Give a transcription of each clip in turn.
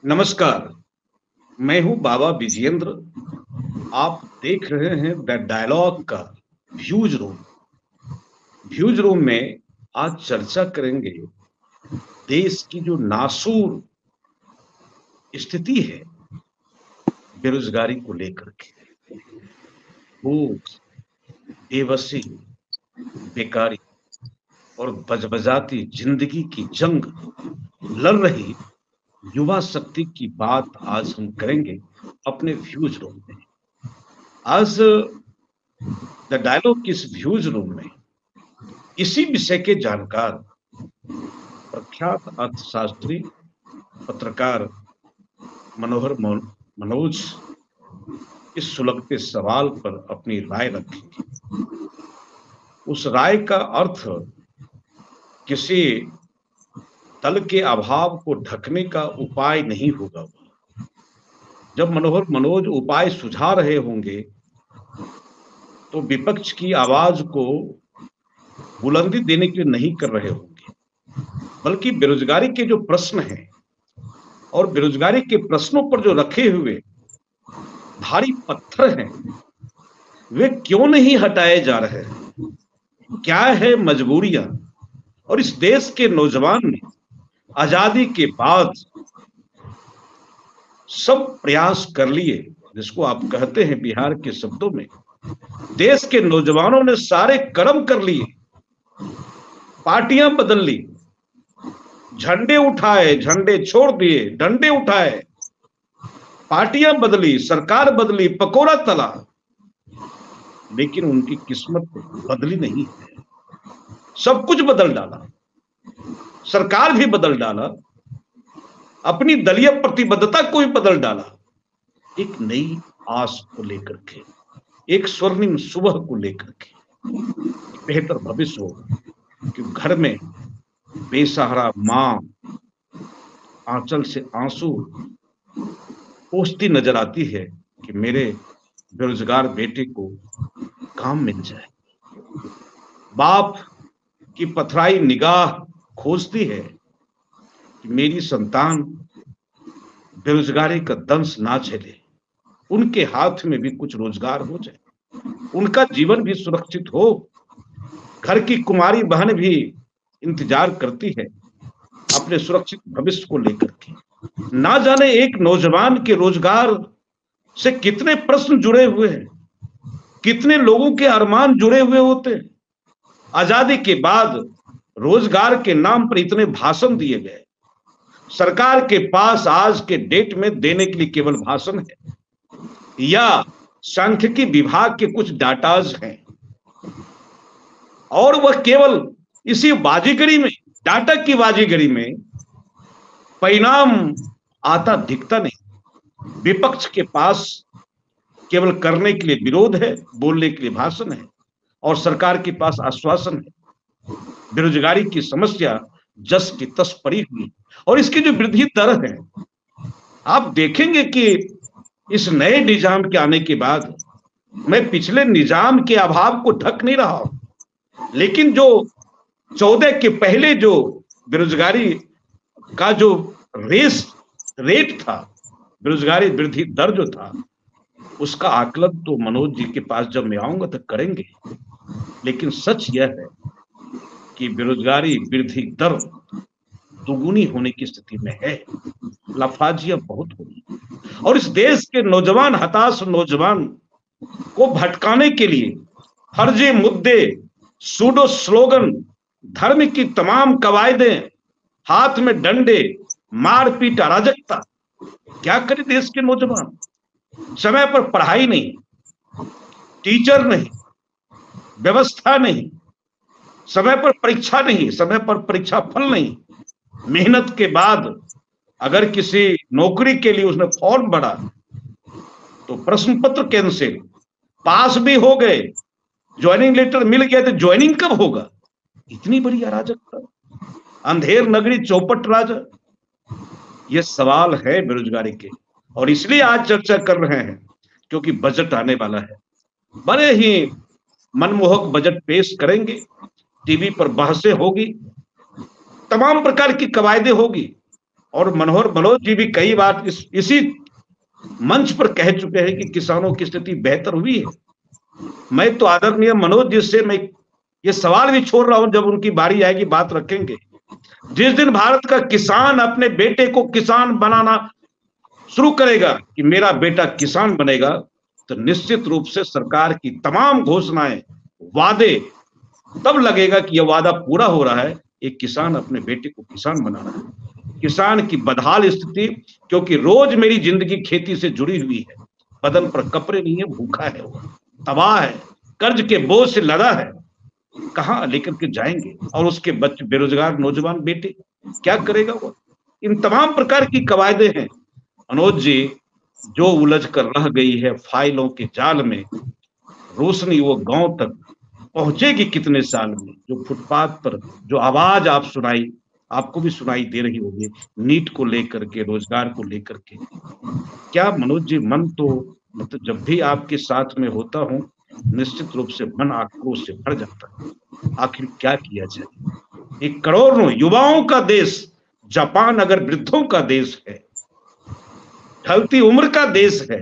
नमस्कार। मैं हूं बाबा विजयेंद्र। आप देख रहे हैं द डायलॉग का व्यूज रूम। व्यूज रूम में आज चर्चा करेंगे देश की जो नासूर स्थिति है बेरोजगारी को लेकर के। भूख, बेबसी, बेकारी और बजबजाती जिंदगी की जंग लड़ रही युवा शक्ति की बात आज हम करेंगे अपने व्यूज रूम में। आज द डायलॉग की इस व्यूज रूम में इसी विषय के जानकार प्रख्यात अर्थशास्त्री पत्रकार मनोज इस सुलगते सवाल पर अपनी राय रखेंगे। उस राय का अर्थ किसी दल के अभाव को ढकने का उपाय नहीं होगा। जब मनोज उपाय सुझा रहे होंगे तो विपक्ष की आवाज को बुलंदी देने के लिए नहीं कर रहे होंगे, बल्कि बेरोजगारी के जो प्रश्न हैं और बेरोजगारी के प्रश्नों पर जो रखे हुए भारी पत्थर हैं वे क्यों नहीं हटाए जा रहे हैं, क्या है मजबूरियां। और इस देश के नौजवान ने आजादी के बाद सब प्रयास कर लिए, जिसको आप कहते हैं बिहार के शब्दों में देश के नौजवानों ने सारे कर्म कर लिए, पार्टियां बदल ली, झंडे उठाए, झंडे छोड़ दिए, डंडे उठाए, पार्टियां बदली, सरकार बदली, पकोड़ा तला, लेकिन उनकी किस्मत बदली नहीं है। सब कुछ बदल डाला, सरकार भी बदल डाला, अपनी दलीय प्रतिबद्धता को भी बदल डाला, एक नई आस को लेकर के, एक स्वर्णिम सुबह को लेकर के, बेहतर भविष्य हो कि घर में बेसहारा मां आंचल से आंसू पोंछती नजर आती है कि मेरे बेरोजगार बेटे को काम मिल जाए। बाप की पथराई निगाह खोजती है कि मेरी संतान बेरोजगारी का दंश ना झेले, उनके हाथ में भी कुछ रोजगार हो जाए, उनका जीवन भी सुरक्षित हो। घर की कुमारी बहन भी इंतजार करती है अपने सुरक्षित भविष्य को लेकर के। ना जाने एक नौजवान के रोजगार से कितने प्रश्न जुड़े हुए हैं, कितने लोगों के अरमान जुड़े हुए होते हैं। आजादी के बाद रोजगार के नाम पर इतने भाषण दिए गए, सरकार के पास आज के डेट में देने के लिए केवल भाषण है या सांख्यिकी विभाग के कुछ डाटाज हैं, और वह केवल इसी बाजीगरी में, डाटा की बाजीगरी में परिणाम आता दिखता नहीं। विपक्ष के पास केवल करने के लिए विरोध है, बोलने के लिए भाषण है, और सरकार के पास आश्वासन है। बेरोजगारी की समस्या जस की तस पड़ी हुई, और इसकी जो वृद्धि दर है, आप देखेंगे कि इस नए निजाम के आने के बाद, मैं पिछले निजाम के अभाव को ढक नहीं रहा हूं, लेकिन जो 14 के पहले जो बेरोजगारी का जो रेट था, बेरोजगारी वृद्धि दर जो था, उसका आकलन तो मनोज जी के पास जब मैं आऊंगा तो करेंगे। लेकिन सच यह है कि बेरोजगारी वृद्धि दर दुगुनी होने की स्थिति में है, लफाजियां बहुत हो रही, और इस देश के नौजवान, हताश नौजवान को भटकाने के लिए फर्जी मुद्दे, सूडो स्लोगन, धर्म की तमाम कवायदें, हाथ में डंडे, मारपीट, अराजकता, क्या करे देश के नौजवान। समय पर पढ़ाई नहीं, टीचर नहीं, व्यवस्था नहीं, समय पर परीक्षा नहीं, समय पर परीक्षा फल नहीं, मेहनत के बाद अगर किसी नौकरी के लिए उसने फॉर्म भरा तो प्रश्न पत्र कैंसिल, पास भी हो गए, ज्वाइनिंग लेटर मिल गया तो ज्वाइनिंग कब होगा। इतनी बड़ी अराजकता, अंधेर नगरी चौपट राजा, ये सवाल है बेरोजगारी के। और इसलिए आज चर्चा कर रहे हैं क्योंकि बजट आने वाला है, बड़े ही मनमोहक बजट पेश करेंगे, टीवी पर बहसें होगी, तमाम प्रकार की कवायदें होगी, और मनोहर मनोज जी भी कई बार इसी मंच पर कह चुके हैं कि किसानों की स्थिति बेहतर हुई है। मैं तो आदरणीय मनोज जी से मैं ये सवाल भी छोड़ रहा हूं, जब उनकी बारी आएगी बात रखेंगे। जिस दिन भारत का किसान अपने बेटे को किसान बनाना शुरू करेगा कि मेरा बेटा किसान बनेगा, तो निश्चित रूप से सरकार की तमाम घोषणाएं, वादे तब लगेगा कि यह वादा पूरा हो रहा है, एक किसान अपने बेटे को किसान बना रहा है। किसान की बदहाल स्थिति, क्योंकि रोज मेरी जिंदगी खेती से जुड़ी हुई है, बदन पर कपड़े नहीं है, भूखा है, वो तबाह है, कर्ज के बोझ से लदा है, कहां लेकर के जाएंगे? और उसके बच्चे बेरोजगार नौजवान बेटे क्या करेगा वो? इन तमाम प्रकार की कवायदे हैं मनोज जी, जो उलझ कर रह गई है फाइलों के जाल में। रोशनी वो गांव तक पहुंचेगी कितने साल में? जो फुटपाथ पर जो आवाज आप सुनाई, आपको भी सुनाई दे रही होगी, नीट को लेकर के, रोजगार को लेकर के। क्या मनोज जी, मन तो मतलब जब भी आपके साथ में होता हूं, निश्चित रूप से मन आक्रोश से भर जाता है। आखिर क्या किया जाए? एक करोड़ों युवाओं का देश, जापान अगर वृद्धों का देश है, ढलती उम्र का देश है,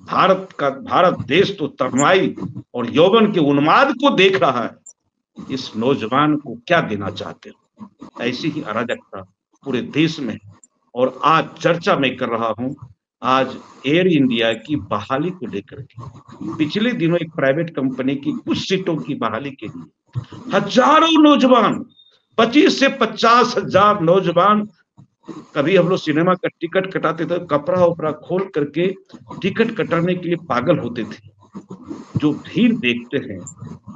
भारत देश तो तरुणाई और यौवन के उन्माद को देख रहा है। इस नौजवान को क्या देना चाहते हो? ऐसी ही अराजकता पूरे देश में। और आज चर्चा मैं कर रहा हूं, आज एयर इंडिया की बहाली को लेकर के पिछले दिनों एक प्राइवेट कंपनी की कुछ सीटों की बहाली के लिए हजारों नौजवान, 25 से 50 हजार नौजवान, कभी हम लोग सिनेमा का टिकट कटाते थे, कपड़ा उपड़ा खोल करके टिकट कटाने के लिए पागल होते थे। जो भीड़ देखते हैं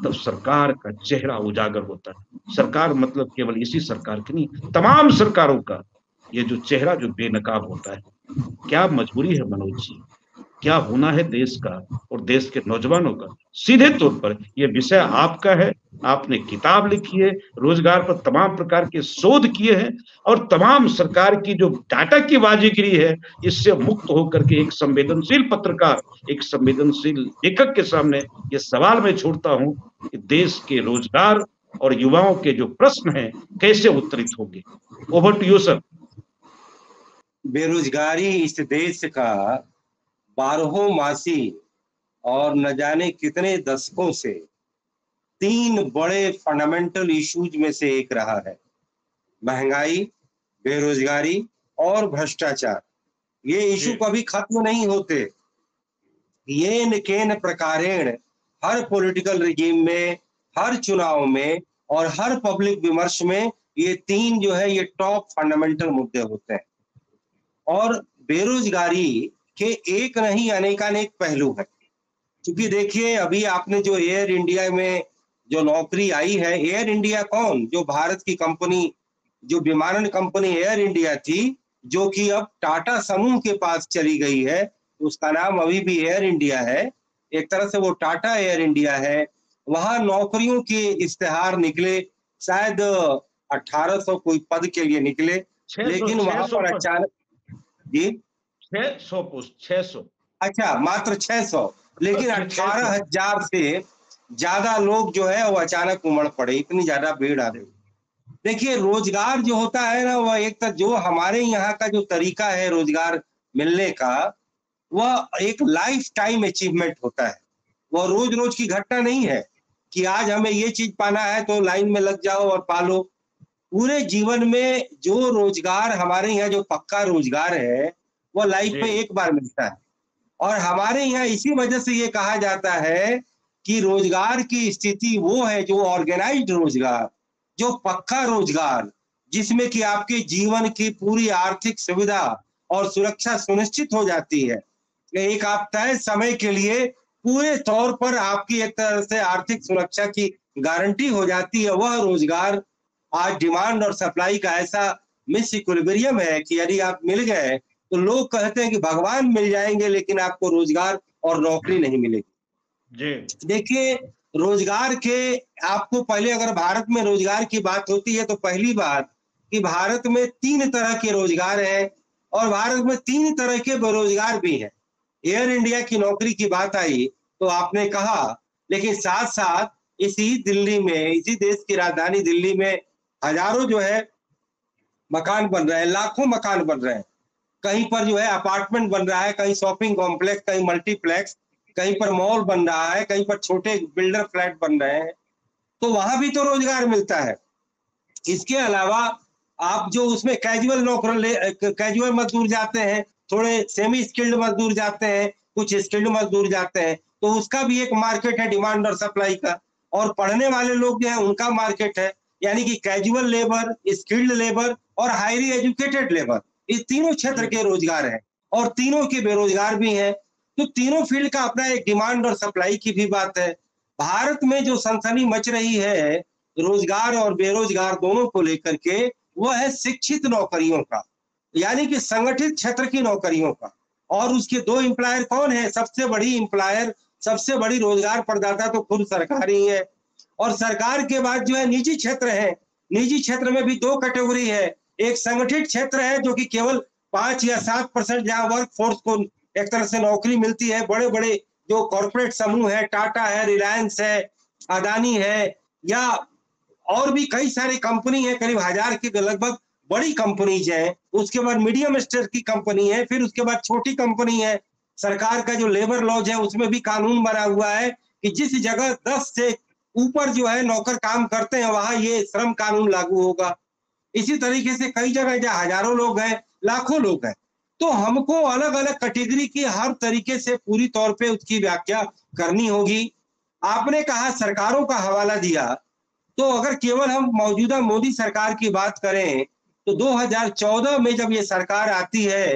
तब सरकार का चेहरा उजागर होता है। सरकार मतलब केवल इसी सरकार की नहीं, तमाम सरकारों का ये जो चेहरा जो बेनकाब होता है। क्या मजबूरी है मनोज जी, क्या होना है देश का और देश के नौजवानों का? सीधे तौर पर यह विषय आपका है, आपने किताब लिखी है, रोजगार पर तमाम प्रकार के शोध किए हैं, और तमाम सरकार की जो डाटा की बाजीगिरी है, इससे मुक्त होकर के एक संवेदनशील पत्रकार, एक संवेदनशील लेखक के सामने ये सवाल मैं छोड़ता हूं कि देश के रोजगार और युवाओं के जो प्रश्न हैं कैसे उत्तरित होंगे? Over to you sir. बेरोजगारी इस देश का 12 मासी और न जाने कितने दशकों से 3 बड़े फंडामेंटल इश्यूज में से एक रहा है। महंगाई, बेरोजगारी और भ्रष्टाचार। ये इशू कभी खत्म नहीं होते। ये न केन प्रकारेण हर पॉलिटिकल रिजीम में, हर चुनाव में और हर पब्लिक विमर्श में ये 3 जो है ये टॉप फंडामेंटल मुद्दे होते हैं। और बेरोजगारी के एक नहीं अनेकानेक पहलू है। क्योंकि देखिए, अभी आपने जो एयर इंडिया में जो नौकरी आई है, एयर इंडिया कौन? जो भारत की कंपनी, जो विमानन कंपनी एयर इंडिया थी, जो कि अब टाटा समूह के पास चली गई है, उसका नाम अभी भी एयर इंडिया है। एक तरह से वो टाटा एयर इंडिया है। वहां नौकरियों के इश्तेहार निकले, शायद 1800 कोई पद के लिए निकले, लेकिन वहां पर अचानक जी 600 पोस्ट, 600। अच्छा, मात्र 600, लेकिन 18,000 से ज्यादा लोग जो है वो अचानक उमड़ पड़े, इतनी ज्यादा भीड़ आ गई। देखिए, रोजगार जो होता है ना, वह एक तरह जो हमारे यहाँ का जो तरीका है रोजगार मिलने का, वह एक लाइफ टाइम अचीवमेंट होता है। वह रोज रोज की घटना नहीं है कि आज हमें ये चीज पाना है तो लाइन में लग जाओ और पालो। पूरे जीवन में जो रोजगार हमारे यहाँ जो पक्का रोजगार है, वह लाइफ में एक बार मिलता है। और हमारे यहाँ इसी वजह से ये कहा जाता है कि रोजगार की स्थिति वो है जो ऑर्गेनाइज्ड रोजगार, जो पक्का रोजगार, जिसमें कि आपके जीवन की पूरी आर्थिक सुविधा और सुरक्षा सुनिश्चित हो जाती है। एक आप तय समय के लिए पूरे तौर पर आपकी एक तरह से आर्थिक सुरक्षा की गारंटी हो जाती है। वह रोजगार आज डिमांड और सप्लाई का ऐसा मिस इक्विलिब्रियम है कि यदि आप मिल गए तो लोग कहते हैं कि भगवान मिल जाएंगे, लेकिन आपको रोजगार और नौकरी नहीं मिलेगी। देखिए, रोजगार के आपको पहले, अगर भारत में रोजगार की बात होती है तो पहली बात कि भारत में 3 तरह के रोजगार हैं और भारत में 3 तरह के बेरोजगार भी हैं। एयर इंडिया की नौकरी की बात आई तो आपने कहा, लेकिन साथ साथ इसी दिल्ली में, इसी देश की राजधानी दिल्ली में हजारों जो है मकान बन रहे हैं, लाखों मकान बन रहे हैं। कहीं पर जो है अपार्टमेंट बन रहा है, कहीं शॉपिंग कॉम्प्लेक्स, कहीं मल्टीप्लेक्स, कहीं पर मॉल बन रहा है, कहीं पर छोटे बिल्डर फ्लैट बन रहे हैं। तो वहां भी तो रोजगार मिलता है। इसके अलावा आप जो उसमें कैजुअल मजदूर जाते हैं, थोड़े सेमी स्किल्ड मजदूर जाते हैं, कुछ स्किल्ड मजदूर जाते हैं, तो उसका भी एक मार्केट है डिमांड और सप्लाई का। और पढ़ने वाले लोग जो है उनका मार्केट है, यानी कि कैजुअल लेबर, स्किल्ड लेबर और हाईली एजुकेटेड लेबर, इस तीनों क्षेत्र के रोजगार है और तीनों के बेरोजगार भी हैं। तो तीनों फील्ड का अपना एक डिमांड और सप्लाई की भी बात है। भारत में जो सनसनी मच रही है रोजगार और बेरोजगार दोनों को लेकर के, वह है शिक्षित नौकरियों का, यानी कि संगठित क्षेत्र की नौकरियों का। और उसके दो एम्प्लॉयर कौन है? सबसे बड़ी एम्प्लॉयर, सबसे बड़ी रोजगार प्रदाता तो खुद सरकार ही है। और सरकार के बाद जो है निजी क्षेत्र है। निजी क्षेत्र में भी दो कैटेगरी है। एक संगठित क्षेत्र है जो कि केवल 5 या 7% जहां वर्क फोर्स को एक तरह से नौकरी मिलती है। बड़े बड़े जो कॉर्पोरेट समूह है, टाटा है, रिलायंस है, अदानी है, या और भी कई सारी कंपनी है, करीब 1000 की लगभग बड़ी कंपनीज है। उसके बाद मीडियम स्टेज की कंपनी है, फिर उसके बाद छोटी कंपनी है। सरकार का जो लेबर लॉज है उसमें भी कानून बना हुआ है कि जिस जगह 10 से ऊपर जो है नौकर काम करते हैं वहां ये श्रम कानून लागू होगा। इसी तरीके से कई जगह जहाँ हजारों लोग हैं, लाखों लोग हैं, तो हमको अलग अलग कैटेगरी की हर तरीके से पूरी तौर पे उसकी व्याख्या करनी होगी। आपने कहा सरकारों का हवाला दिया, तो अगर केवल हम मौजूदा मोदी सरकार की बात करें तो 2014 में जब ये सरकार आती है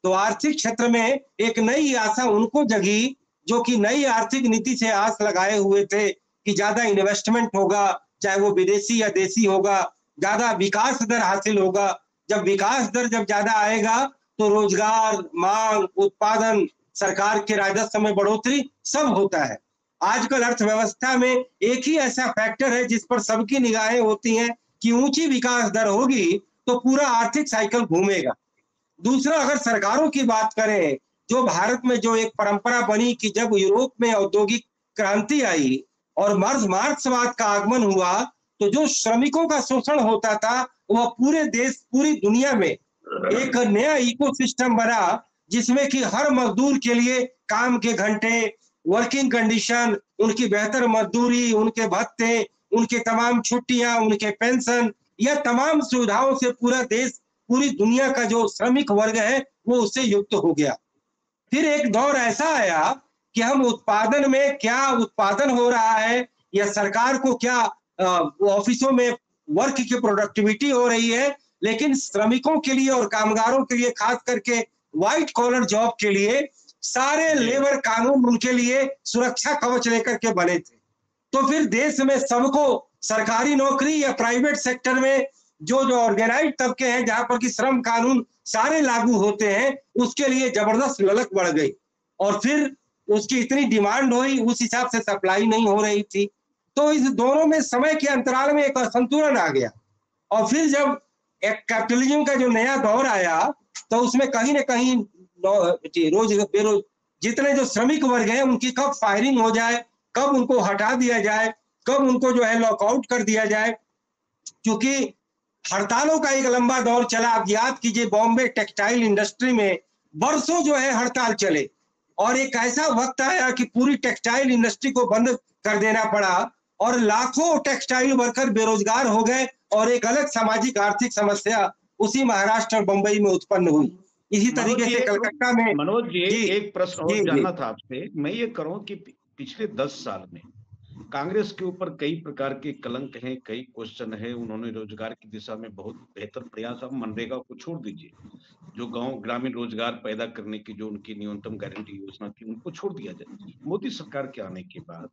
तो आर्थिक क्षेत्र में एक नई आशा उनको जगी जो कि नई आर्थिक नीति से आस लगाए हुए थे कि ज्यादा इन्वेस्टमेंट होगा, चाहे वो विदेशी या देशी होगा, ज्यादा विकास दर हासिल होगा। जब विकास दर जब ज्यादा आएगा तो रोजगार, मांग, उत्पादन, सरकार के राजस्व में बढ़ोतरी सब होता है। आजकल अर्थव्यवस्था में एक ही ऐसा फैक्टर है जिस पर सबकी निगाहें होती हैं कि ऊंची विकास दर होगी तो पूरा आर्थिक साइकिल घूमेगा। दूसरा, अगर सरकारों की बात करें, जो भारत में जो एक परंपरा बनी कि जब यूरोप में औद्योगिक क्रांति आई और मार्क्सवाद का आगमन हुआ, तो जो श्रमिकों का शोषण होता था वह पूरे देश, पूरी दुनिया में एक नया इकोसिस्टम बना जिसमें कि हर मजदूर के लिए काम के घंटे, वर्किंग कंडीशन, उनकी बेहतर मजदूरी, उनके भत्ते, उनके तमाम छुट्टियां, उनके पेंशन, यह तमाम सुविधाओं से पूरा देश, पूरी दुनिया का जो श्रमिक वर्ग है वो उससे युक्त हो गया। फिर एक दौर ऐसा आया कि हम उत्पादन में क्या उत्पादन हो रहा है या सरकार को क्या ऑफिसों में वर्क की प्रोडक्टिविटी हो रही है, लेकिन श्रमिकों के लिए और कामगारों के लिए, खास करके व्हाइट कॉलर जॉब के लिए सारे लेबर कानून उनके लिए सुरक्षा कवच लेकर के बने थे। तो फिर देश में सबको सरकारी नौकरी या प्राइवेट सेक्टर में जो जो ऑर्गेनाइज तबके हैं जहां पर कि श्रम कानून सारे लागू होते हैं, उसके लिए जबरदस्त ललक बढ़ गई और फिर उसकी इतनी डिमांड हुई, उस हिसाब से सप्लाई नहीं हो रही थी। तो इस दोनों में समय के अंतराल में एक असंतुलन आ गया। और फिर जब एक कैपिटलिज्म का जो नया दौर आया तो उसमें कहीं ना कहीं जितने जो श्रमिक वर्ग हैं उनकी कब फायरिंग हो जाए, कब उनको हटा दिया जाए, कब उनको जो है लॉकआउट कर दिया जाए। क्योंकि हड़तालों का एक लंबा दौर चला। आप याद कीजिए, बॉम्बे टेक्सटाइल इंडस्ट्री में बरसों जो है हड़ताल चले और एक ऐसा वक्त आया कि पूरी टेक्सटाइल इंडस्ट्री को बंद कर देना पड़ा और लाखों टेक्सटाइल वर्कर बेरोजगार हो गए और एक अलग सामाजिक आर्थिक समस्या उसी महाराष्ट्र और बंबई में उत्पन्न हुई। इसी तरीके से कलकत्ता में। मनोज जी, एक प्रश्न और जानना था आपसे। मैं ये करूं कि पिछले 10 साल में कांग्रेस के ऊपर कई प्रकार के कलंक हैं, कई क्वेश्चन है। उन्होंने रोजगार की दिशा में बहुत बेहतर प्रयास, अब मनरेगा को छोड़ दीजिए, जो गांव ग्रामीण रोजगार पैदा करने की जो उनकी न्यूनतम गारंटी योजना थी उनको छोड़ दिया जाए। मोदी सरकार के आने के बाद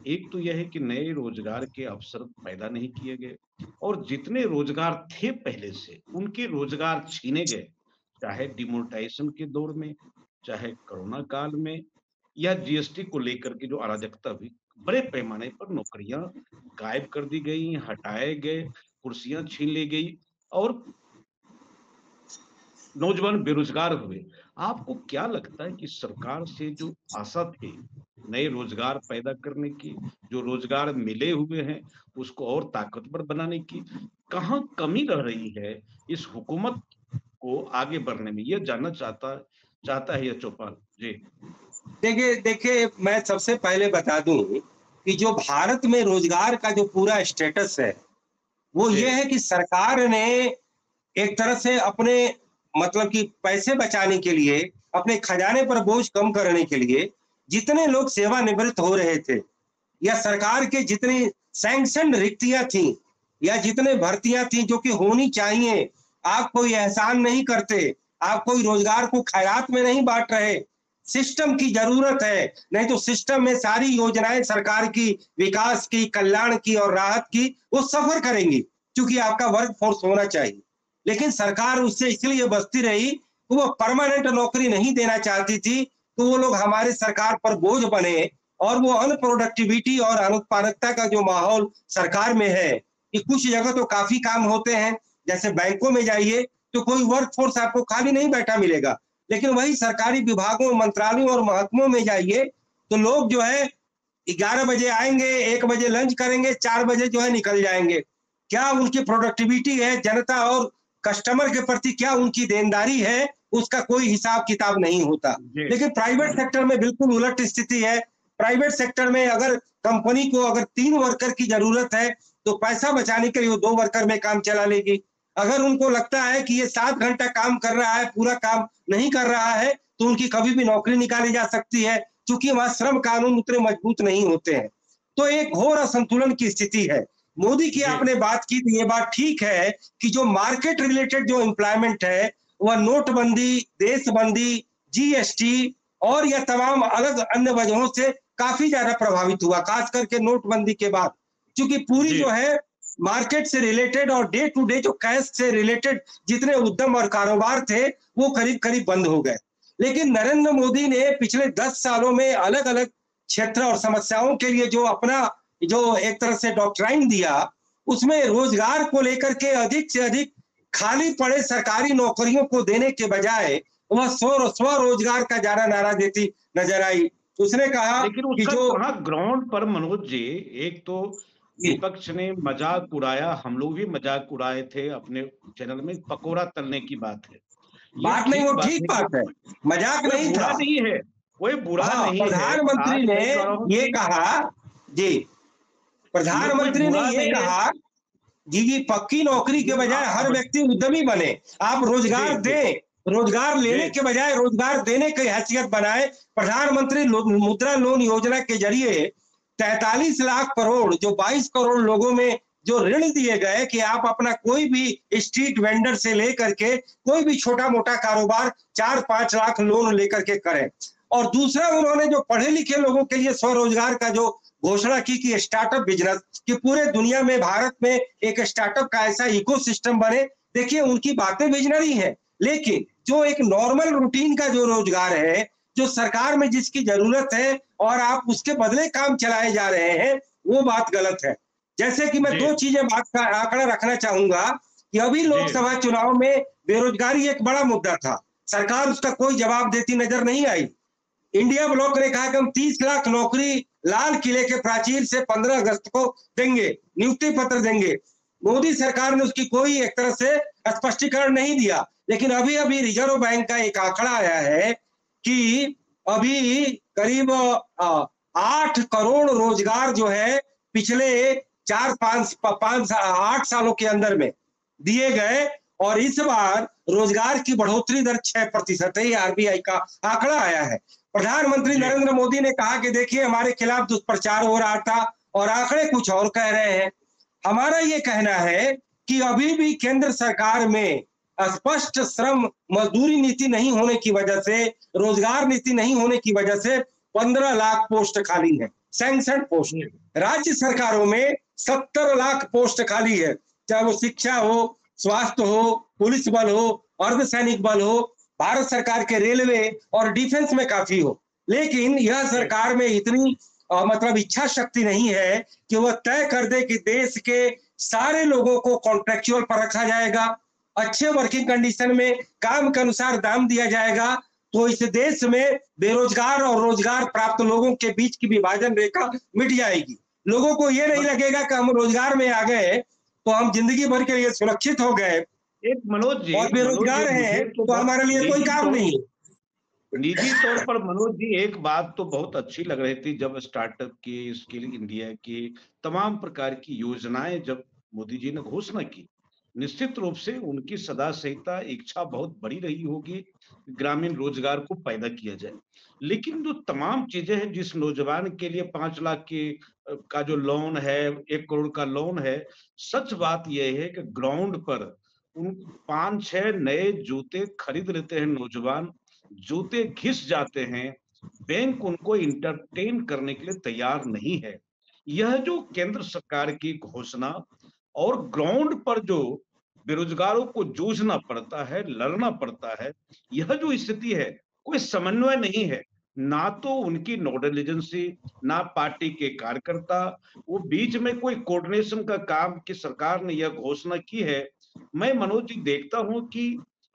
एक तो यह है कि नए रोजगार के अवसर पैदा नहीं किए गए और जितने रोजगार थे पहले से उनके रोजगार छीने गए, चाहे डिमोनेटाइजेशन के दौर में, चाहे कोरोना काल में, या जीएसटी को लेकर के जो अराजकता हुई, बड़े पैमाने पर नौकरियां गायब कर दी गई, हटाए गए, कुर्सियां छीन ली गई और नौजवान बेरोजगार हुए। आपको क्या लगता है कि सरकार से जो आशा थी नए रोजगार पैदा करने की, जो रोजगार मिले हुए हैं उसको और ताकतवर बनाने की, कहाँ कमी रह रही है इस हुकूमत को आगे बढ़ने में, ये जानना चाहता चाहता है ये चौपाल जी। देखिए देखिए, मैं सबसे पहले बता दूं कि जो भारत में रोजगार का जो पूरा स्टेटस है, वो जी ये है कि सरकार ने एक तरह से अपने मतलब कि पैसे बचाने के लिए, अपने खजाने पर बोझ कम करने के लिए, जितने लोग सेवानिवृत्त हो रहे थे या सरकार के जितनी सैंक्शन रिक्तियां थी या जितने भर्तियां थी जो कि होनी चाहिए, आप कोई एहसान नहीं करते, आप कोई रोजगार को खैरात में नहीं बांट रहे, सिस्टम की जरूरत है, नहीं तो सिस्टम में सारी योजनाएं सरकार की, विकास की, कल्याण की और राहत की, वो सफर करेंगी, क्योंकि आपका वर्क फोर्स होना चाहिए। लेकिन सरकार उससे इसलिए बचती रही कि वो परमानेंट नौकरी नहीं देना चाहती थी, तो वो लोग हमारे सरकार पर बोझ बने और वो अनप्रोडक्टिविटी और अनुत्पादकता का जो माहौल सरकार में है, कि कुछ जगह तो काफी काम होते हैं, जैसे बैंकों में जाइए तो कोई वर्क फोर्स आपको खाली नहीं बैठा मिलेगा, लेकिन वही सरकारी विभागों, मंत्रालयों और महकमों में जाइए तो लोग जो है 11 बजे आएंगे, 1 बजे लंच करेंगे, 4 बजे जो है निकल जाएंगे। क्या उनकी प्रोडक्टिविटी है, जनता और कस्टमर के प्रति क्या उनकी देनदारी है, उसका कोई हिसाब किताब नहीं होता। जी लेकिन प्राइवेट सेक्टर में बिल्कुल उलट स्थिति है। प्राइवेट सेक्टर में अगर कंपनी को अगर 3 वर्कर की जरूरत है तो पैसा बचाने के लिए वो 2 वर्कर में काम चला लेगी। अगर उनको लगता है कि ये 7 घंटा काम कर रहा है, पूरा काम नहीं कर रहा है, तो उनकी कभी भी नौकरी निकाली जा सकती है, क्योंकि वहां श्रम कानून उतने मजबूत नहीं होते हैं। तो एक घोर असंतुलन की स्थिति है। मोदी की जी आपने बात की, तो ये बात ठीक है कि जो मार्केट रिलेटेड जो एम्प्लॉयमेंट है, वह नोटबंदी, देशबंदी, जीएसटी और यह तमाम अलग अन्य वजहों से काफी ज्यादा प्रभावित हुआ, खास करके नोटबंदी के बाद, क्योंकि पूरी जी जो है मार्केट से रिलेटेड और डे टू डे जो कैश से रिलेटेड जितने उद्यम और कारोबार थे, वो करीब करीब बंद हो गए। लेकिन नरेंद्र मोदी ने पिछले 10 सालों में अलग अलग क्षेत्र और समस्याओं के लिए जो अपना जो एक तरह से डॉक्ट्राइन दिया, उसमें रोजगार को लेकर के अधिक से अधिक खाली पड़े सरकारी नौकरियों को देने के बजाय वह स्वरोजगार का ज्यादा नारा देती नजर आई। उसने कहा लेकिन कि उसका जो कहाँ ग्राउंड पर मनोज जी, एक तो विपक्ष ने मजाक उड़ाया, हम लोग भी मजाक उड़ाए थे अपने चैनल में, पकोड़ा तलने की बात है, ये बात नहीं, ठीक वो बात ठीक है कि बात है, मजाक कोई नहीं बुरा था। नहीं है, कोई बुरा हाँ, नहीं है। प्रधानमंत्री आज ने मैं कह रहा हूं ये कि कहा जी, ये कोई प्रधानमंत्री ने बुरा ये नहीं है। कहा जी पक्की नौकरी के बजाय हर आप व्यक्ति उद्यमी बने, आप जी रोजगार जी दें, रोजगार जी लेने के बजाय रोजगार देने की हैसियत बनाए। प्रधानमंत्री मुद्रा लोन योजना के जरिए 43 लाख करोड़ जो 22 करोड़ लोगों में जो ऋण दिए गए कि आप अपना कोई भी स्ट्रीट वेंडर से लेकर के कोई भी छोटा मोटा कारोबार 4-5 लाख लोन लेकर के करें। और दूसरा, उन्होंने जो पढ़े लिखे लोगों के लिए स्वरोजगार का जो घोषणा की कि स्टार्टअप बिजनेस, कि पूरे दुनिया में, भारत में एक स्टार्टअप का ऐसा इकोसिस्टम बने। देखिए, उनकी बातें विजनरी हैं, लेकिन जो एक नॉर्मल रूटीन का जो रोजगार है, जो सरकार में जिसकी जरूरत है और आप उसके बदले काम चलाए जा रहे हैं, वो बात गलत है। जैसे कि मैं जी 2 चीजें बात का आंकड़ा रखना चाहूंगा कि अभी जी लोकसभा चुनाव में बेरोजगारी एक बड़ा मुद्दा था, सरकार उसका कोई जवाब देती नजर नहीं आई। इंडिया ब्लॉक ने कहा कि हम 30 लाख नौकरी लाल किले के प्राचीर से 15 अगस्त को देंगे, नियुक्ति पत्र देंगे। मोदी सरकार ने उसकी कोई एक तरह से स्पष्टीकरण नहीं दिया। लेकिन अभी अभी रिजर्व बैंक का एक आंकड़ा आया है कि अभी करीब 8 करोड़ रोजगार जो है पिछले 8 सालों के अंदर में दिए गए, और इस बार रोजगार की बढ़ोतरी दर 6% है। ये आरबीआई का आंकड़ा आया है। प्रधानमंत्री जी नरेंद्र मोदी ने कहा कि देखिए, हमारे खिलाफ दुष्प्रचार हो रहा था और आंकड़े कुछ और कह रहे हैं। हमारा ये कहना है कि अभी भी केंद्र सरकार में स्पष्ट श्रम मजदूरी नीति नहीं होने की वजह से, रोजगार नीति नहीं होने की वजह से 15 लाख पोस्ट खाली है, सैंक्शन पोस्ट। जी राज्य सरकारों में 70 लाख पोस्ट खाली है, चाहे वो शिक्षा हो, स्वास्थ्य हो, पुलिस बल हो, अर्धसैनिक बल हो, भारत सरकार के रेलवे और डिफेंस में काफी हो। लेकिन यह सरकार में इतनी मतलब इच्छा शक्ति नहीं है कि वह तय कर दे कि देश के सारे लोगों को कॉन्ट्रेक्चुअल पर रखा जाएगा, अच्छे वर्किंग कंडीशन में काम के अनुसार दाम दिया जाएगा, तो इस देश में बेरोजगार और रोजगार प्राप्त लोगों के बीच की विभाजन रेखा मिट जाएगी। लोगों को ये नहीं लगेगा कि हम रोजगार में आ गए तो हम जिंदगी भर के लिए सुरक्षित हो गए, एक मनोज जी, और बेरोजगार हैं तो हमारे लिए कोई काम नहीं। निजी तौर पर मनोज जी एक बात तो बहुत अच्छी लग रही थी, जब स्टार्टअप की, स्किल इंडिया की तमाम प्रकार की योजनाएं जब मोदी जी ने घोषणा की, निश्चित रूप से उनकी सदा सहिता इच्छा बहुत बड़ी रही होगी ग्रामीण रोजगार को पैदा किया जाए। लेकिन जो तमाम चीजें हैं, जिस नौजवान के लिए 5 लाख की का जो लोन है, 1 करोड़ का लोन है, सच बात यह है कि ग्राउंड पर उन 5-6 नए जूते खरीद लेते हैं नौजवान, जूते घिस जाते हैं, बैंक उनको इंटरटेन करने के लिए तैयार नहीं है। यह जो केंद्र सरकार की घोषणा और ग्राउंड पर जो बेरोजगारों को जूझना पड़ता है, लड़ना पड़ता है, यह जो स्थिति है, कोई समन्वय नहीं है। ना तो उनकी नोडल एजेंसी, ना पार्टी के कार्यकर्ता, वो बीच में कोई कोऑर्डिनेशन का काम कि सरकार ने यह घोषणा की है। मैं मनोज जी देखता हूं कि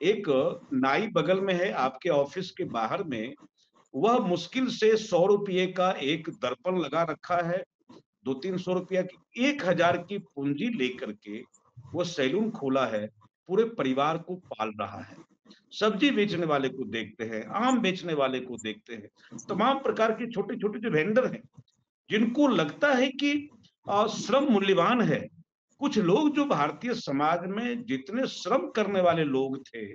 एक नाई बगल में है आपके ऑफिस के बाहर में, वह मुश्किल से 100 रुपये का एक दर्पण लगा रखा है, 200-300 रुपया की 1000 की पूंजी लेकर के वो सैलून खोला है, पूरे परिवार को पाल रहा है। सब्जी बेचने वाले को देखते हैं, आम बेचने वाले को देखते हैं, तमाम प्रकार के छोटे छोटे जो वेंडर हैं, जिनको लगता है कि श्रम मूल्यवान है। कुछ लोग जो भारतीय समाज में जितने श्रम करने वाले लोग थे,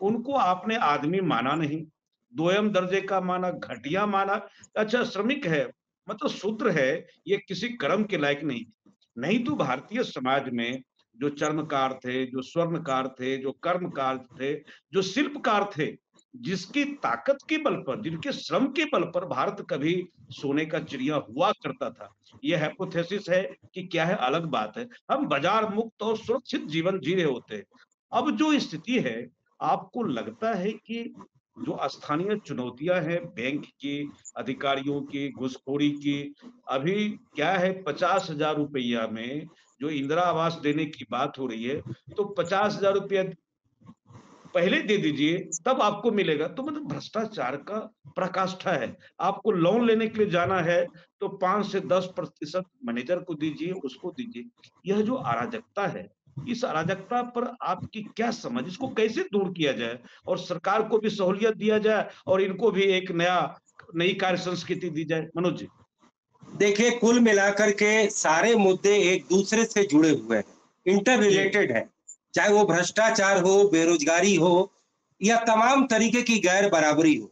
उनको आपने आदमी माना नहीं, दोयम दर्जे का माना, घटिया माना। अच्छा श्रमिक है, मतलब शूद्र है, ये किसी कर्म के लायक नहीं। नहीं तो भारतीय समाज में जो चर्मकार थे, जो स्वर्णकार थे, जो कर्मकार थे, जो शिल्पकार थे, जिसकी ताकत के बल पर, जिनके श्रम के बल पर भारत कभी सोने का चिड़िया हुआ करता था। यह हाइपोथेसिस है कि क्या है, अलग बात है। हम बाजार मुक्त और सुरक्षित जीवन जी रहे होते हैं। अब जो स्थिति है, आपको लगता है कि जो स्थानीय चुनौतियां हैं बैंक की, अधिकारियों की, घुसखोरी की, अभी क्या है 50,000 रुपया में जो इंदिरा आवास देने की बात हो रही है, तो 50,000 रुपया पहले दे दीजिए तब आपको मिलेगा, तो मतलब भ्रष्टाचार का प्रकाष्ठा है। आपको लोन लेने के लिए जाना है तो 5 से 10% मैनेजर को दीजिए, उसको दीजिए। यह जो अराजकता है, इस अराजकता पर आपकी क्या समझ, इसको कैसे दूर किया जाए और सरकार को भी सहूलियत दिया जाए और इनको भी एक नई कार्य संस्कृति दी जाए? मनोज जी देखिए, कुल मिलाकर के सारे मुद्दे एक दूसरे से जुड़े हुए हैं, इंटर रिलेटेड है। चाहे वो भ्रष्टाचार हो, बेरोजगारी हो, या तमाम तरीके की गैर बराबरी हो।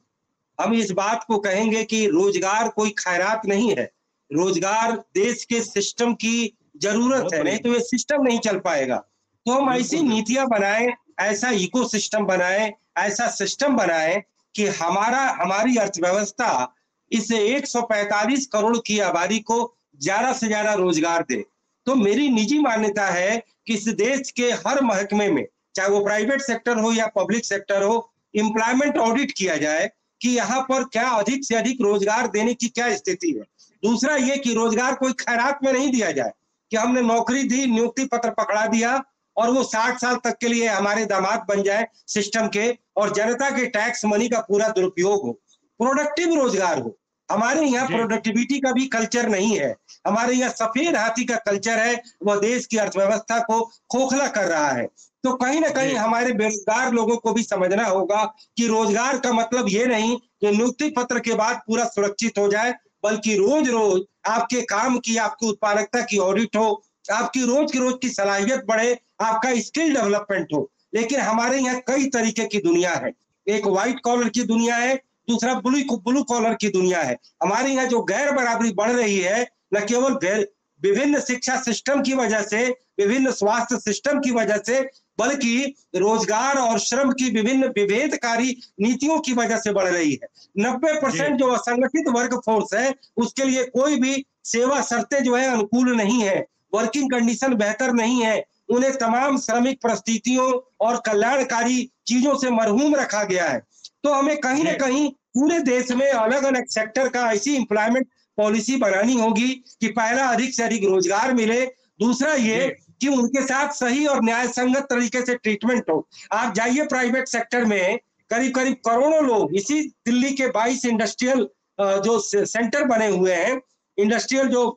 हम इस बात को कहेंगे कि रोजगार कोई खैरात नहीं है, रोजगार देश के सिस्टम की जरूरत है, नहीं तो ये सिस्टम नहीं चल पाएगा। तो हम ऐसी नीतियां बनाएं, ऐसा इकोसिस्टम बनाएं, ऐसा सिस्टम बनाएं कि हमारी अर्थव्यवस्था इस 145 करोड़ की आबादी को ज्यादा से ज्यादा रोजगार दे। तो मेरी निजी मान्यता है कि इस देश के हर महकमे में, चाहे वो प्राइवेट सेक्टर हो या पब्लिक सेक्टर हो, एम्प्लॉयमेंट ऑडिट किया जाए कि यहाँ पर क्या अधिक से अधिक रोजगार देने की क्या स्थिति है। दूसरा ये कि रोजगार कोई खैरात में नहीं दिया जाए कि हमने नौकरी दी, नियुक्ति पत्र पकड़ा दिया और वो 60 साल तक के लिए हमारे दामाद बन जाए सिस्टम के, और जनता के टैक्स मनी का पूरा दुरुपयोग हो। प्रोडक्टिव रोजगार हो। हमारे यहाँ प्रोडक्टिविटी का भी कल्चर नहीं है, हमारे यहाँ सफेद हाथी का कल्चर है, वह देश की अर्थव्यवस्था को खोखला कर रहा है। तो कहीं ना कहीं हमारे बेरोजगार लोगों को भी समझना होगा कि रोजगार का मतलब ये नहीं कि नियुक्ति पत्र के बाद पूरा सुरक्षित हो जाए, बल्कि रोज रोज आपके काम की, आपकी उत्पादकता की ऑडिट हो, आपकी रोज की सलाहियत बढ़े, आपका स्किल डेवलपमेंट हो। लेकिन हमारे यहाँ कई तरीके की दुनिया है, एक व्हाइट कॉलर की दुनिया है, दूसरा ब्लू कॉलर की दुनिया है। हमारे यहाँ जो गैर बराबरी बढ़ रही है, न केवल विभिन्न शिक्षा सिस्टम की वजह से, विभिन्न स्वास्थ्य सिस्टम की वजह से, बल्कि रोजगार और श्रम की विभिन्न विभेदकारी नीतियों की वजह से बढ़ रही है। 90% जो असंगठित वर्ग फोर्स है, उसके लिए कोई भी सेवा शर्तें जो है अनुकूल नहीं है, वर्किंग कंडीशन बेहतर नहीं है, उन्हें तमाम श्रमिक परिस्थितियों और कल्याणकारी चीजों से मरहूम रखा गया है। तो हमें कहीं ना कहीं पूरे देश में अलग अलग सेक्टर का ऐसी एम्प्लॉयमेंट पॉलिसी बनानी होगी कि पहला अधिक से अधिक रोजगार मिले, दूसरा ये कि उनके साथ सही और न्याय संगत तरीके से ट्रीटमेंट हो। आप जाइए प्राइवेट सेक्टर में, करीब करीब करोड़ों लोग इसी दिल्ली के 22 इंडस्ट्रियल जो सेंटर बने हुए हैं, इंडस्ट्रियल जो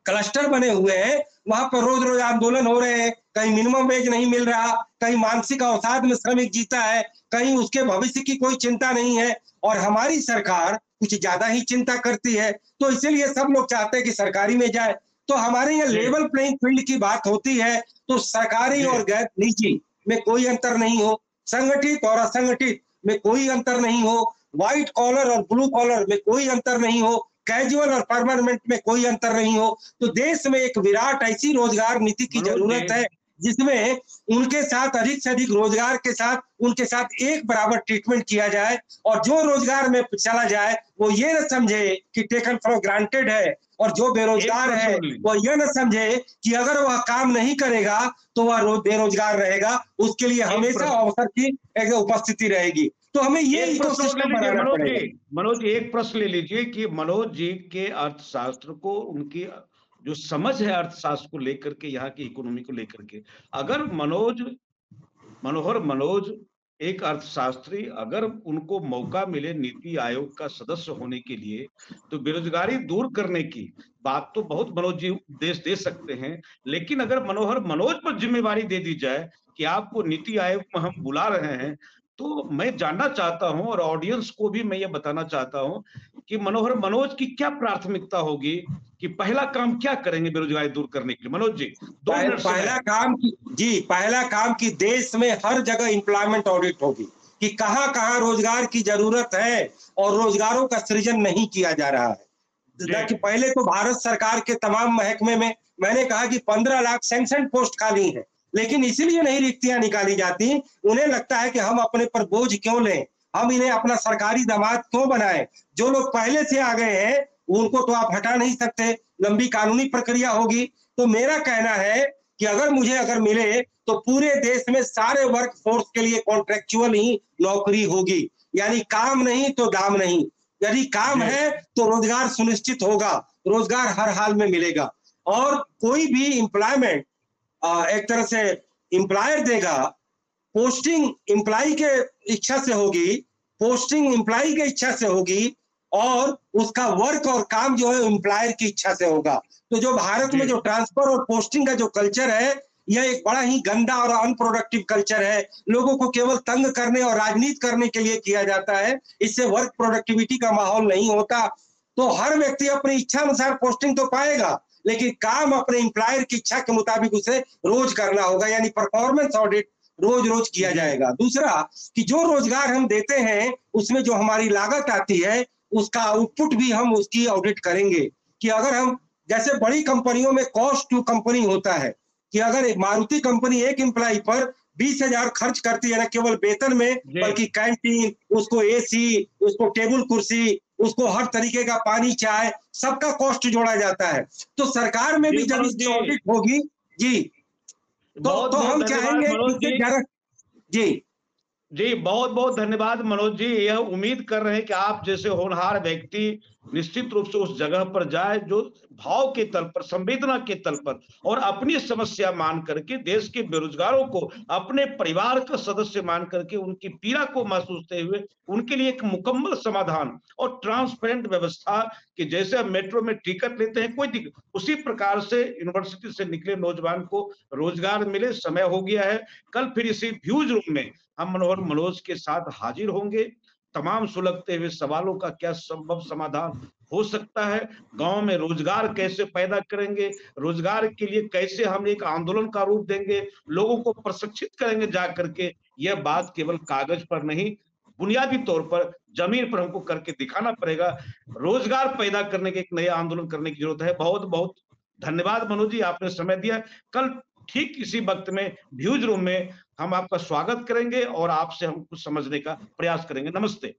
क्लस्टर बने हुए हैं, वहां पर रोज रोज आंदोलन हो रहे हैं। कहीं मिनिमम वेज नहीं मिल रहा, कहीं मानसिक अवसाद में श्रमिक जीता है, कहीं उसके भविष्य की कोई चिंता नहीं है, और हमारी सरकार कुछ ज्यादा ही चिंता करती है। तो इसीलिए सब लोग चाहते हैं कि सरकारी में जाए। तो हमारे यहाँ लेवल प्लेइंग फील्ड की बात होती है, तो सरकारी और गैर निजी में कोई अंतर नहीं हो, संगठित और असंगठित में कोई अंतर नहीं हो, व्हाइट कॉलर और ब्लू कॉलर में कोई अंतर नहीं हो, कैजुअल और परमानेंट में कोई अंतर नहीं हो। तो देश में एक विराट ऐसी रोजगार नीति की जरूरत है जिसमें उनके साथ अधिक से अधिक रोजगार के साथ उनके साथ एक बराबर ट्रीटमेंट किया जाए, और जो रोजगार में चला जाए वो ये न समझे कि टेकन फॉर ग्रांटेड है, और जो बेरोजगार है वो ये न समझे कि अगर वह काम नहीं करेगा तो वह बेरोजगार रहेगा, उसके लिए हमेशा अवसर की उपस्थिति रहेगी। तो हमें ये इकोसिस्टम बनाना पड़ेगा। मनोज जी एक प्रश्न ले लीजिए कि मनोज जी के अर्थशास्त्र को, उनकी जो समझ है अर्थशास्त्र को लेकर के, यहाँ की इकोनॉमी को लेकर के, अगर मनोहर मनोज एक अर्थशास्त्री, अगर उनको मौका मिले नीति आयोग का सदस्य होने के लिए, तो बेरोजगारी दूर करने की बात तो बहुत मनोज जी उपदेश दे सकते हैं, लेकिन अगर मनोहर मनोज पर जिम्मेवारी दे दी जाए कि आपको नीति आयोग में हम बुला रहे हैं, तो मैं जानना चाहता हूं और ऑडियंस को भी मैं ये बताना चाहता हूं कि मनोहर मनोज की क्या प्राथमिकता होगी, कि पहला काम क्या करेंगे बेरोजगारी दूर करने के लिए। मनोज जी पहला काम कि देश में हर जगह एम्प्लॉयमेंट ऑडिट होगी कि कहां कहां रोजगार की जरूरत है और रोजगारों का सृजन नहीं किया जा रहा है। कि पहले तो भारत सरकार के तमाम महकमे में मैंने कहा कि 15 लाख सैंक्शन पोस्ट खाली है, लेकिन इसीलिए नहीं रिक्तियां निकाली जाती, उन्हें लगता है कि हम अपने पर बोझ क्यों लें, हम इन्हें अपना सरकारी दामाद क्यों बनाएं। जो लोग पहले से आ गए हैं उनको तो आप हटा नहीं सकते, लंबी कानूनी प्रक्रिया होगी। तो मेरा कहना है कि अगर मिले तो पूरे देश में सारे वर्क फोर्स के लिए कॉन्ट्रेक्चुअल ही नौकरी होगी, यानी काम नहीं तो दाम नहीं। यदि काम है तो रोजगार सुनिश्चित होगा, रोजगार हर हाल में मिलेगा, और कोई भी एम्प्लॉयमेंट एक तरह से एम्प्लॉयर देगा, पोस्टिंग एम्प्लॉय के इच्छा से होगी, पोस्टिंग एम्प्लॉय की इच्छा से होगी, और उसका वर्क और काम जो है एम्प्लॉयर की इच्छा से होगा। तो जो भारत में जो ट्रांसफर और पोस्टिंग का जो कल्चर है, यह एक बड़ा ही गंदा और अनप्रोडक्टिव कल्चर है। लोगों को केवल तंग करने और राजनीति करने के लिए किया जाता है, इससे वर्क प्रोडक्टिविटी का माहौल नहीं होता। तो हर व्यक्ति अपनी इच्छा अनुसार पोस्टिंग तो पाएगा, लेकिन काम अपने एम्प्लॉयर की इच्छा के मुताबिक उसे रोज करना होगा, यानी परफॉर्मेंस ऑडिट रोज रोज किया जाएगा। दूसरा कि जो रोजगार हम देते हैं उसमें जो हमारी लागत आती है उसका आउटपुट भी हम उसकी ऑडिट करेंगे, कि अगर हम जैसे बड़ी कंपनियों में कॉस्ट टू कंपनी होता है, कि अगर मारुति कंपनी एक एम्प्लॉय पर 20,000 खर्च करती है, न केवल वेतन में बल्कि कैंटीन, उसको एसी, उसको टेबल कुर्सी, उसको हर तरीके का पानी चाय, सबका कॉस्ट जोड़ा जाता है। तो सरकार में भी जब इसकी ऑडिट होगी तो हम चाहेंगे जी बहुत बहुत धन्यवाद मनोज जी। यह उम्मीद कर रहे हैं कि आप जैसे होनहार व्यक्ति निश्चित रूप से उस जगह पर जाए जो भाव के तल पर, संवेदना के तल पर, और अपनी समस्या मान करके देश के बेरोजगारों को अपने परिवार का सदस्य मान करके उनकी पीड़ा को महसूसते हुए उनके लिए एक मुकम्मल समाधान और ट्रांसपेरेंट व्यवस्था, कि जैसे हम मेट्रो में टिकट लेते हैं कोई दिक्कत, उसी प्रकार से यूनिवर्सिटी से निकले नौजवान को रोजगार मिले। समय हो गया है, कल फिर इसी व्यूज रूम में हम मनोहर मनोज के साथ हाजिर होंगे। तमाम सुलगते हुए सवालों का क्या संभव समाधान हो सकता है, गांव में रोजगार कैसे पैदा करेंगे, रोजगार के लिए कैसे हम एक आंदोलन का रूप देंगे, लोगों को प्रशिक्षित करेंगे जा करके, यह बात केवल कागज पर नहीं, बुनियादी तौर पर जमीन पर हमको करके दिखाना पड़ेगा। रोजगार पैदा करने के एक नए आंदोलन करने की जरूरत है। बहुत बहुत धन्यवाद मनोज जी, आपने समय दिया। कल ठीक इसी वक्त में व्यूज रूम में हम आपका स्वागत करेंगे और आपसे हम कुछ समझने का प्रयास करेंगे। नमस्ते।